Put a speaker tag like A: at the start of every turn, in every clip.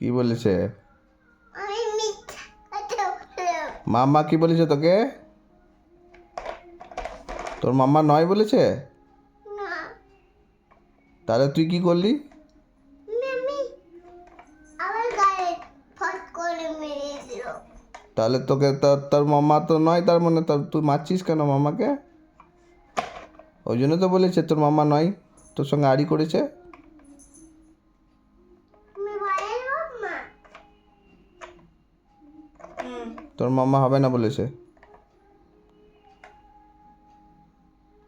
A: কি বলেছে?
B: আমি মিথ্যা কথা বললাম
A: মাম্মা কি বলেছে তোকে? তোর মাম্মা নয় বলেছে?
B: না।
A: তাহলে তুই কি করলি?
B: আমি আমার গায়ে ফট করে মেরে দিল।
A: তাহলে তোকে তোর মাম্মা তো নয়, তার মানে তুই মারছিস কেন মাম্মাকে? ওই জন্য তো বলেছে তোর মাম্মা নয়, তোর সঙ্গে আড়ি করেছে।
B: আমি ভাইয়ের মাম্মা।
A: তোর মাম্মা হবে না বলেছে।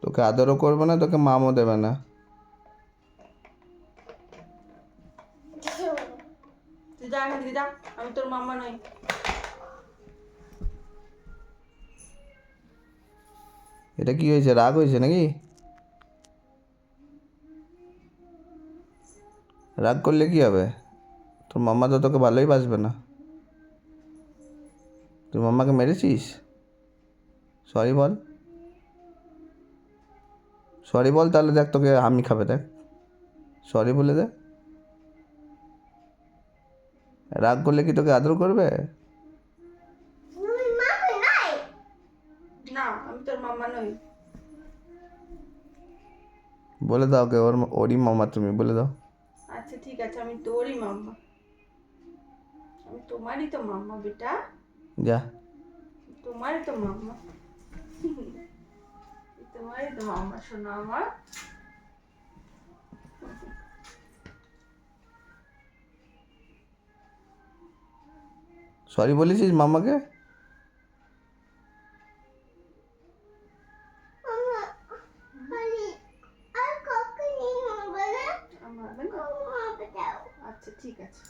A: তোকে আদরও করবে না, তোকে মামও দেবে না।
C: তুই যা এখান থেকে যা, আমি তোর মাম্মা নই।
A: এটা কি হয়েছে? রাগ হয়েছে নাকি? রাগ করলে কি হবে? তোর মাম্মা তো তোকে ভালোই বাসবে না। তুই মাম্মাকে মেরেছিস? সরি বল, সরি বল, তাহলে দেখ তোকে আমি খাবে, দেখ সরি বলে দে। রাগ করলে কি তোকে আদর করবে?
B: তুমি মাম্মা নাই।
C: না, আমি তোর মাম্মা নই।
A: বলে দাও ওকে, ওরই মাম্মা তুমি, বলে দাও।
C: আচ্ছা ঠিক আছে, আমি তোরই মাম্মা। আমি তোমারই তো মাম্মা বেটা,
A: যা।
C: তোমারই তো মাম্মা। তোমারই তো মাম্মা শোনো আমার।
A: সরি বলেছিস মাম্মাকে?
B: মাম্মা আমি আর কখনই মারবে না।
C: আমার হবে না?
B: মাম্মা দাও।
C: আচ্ছা ঠিক আছে।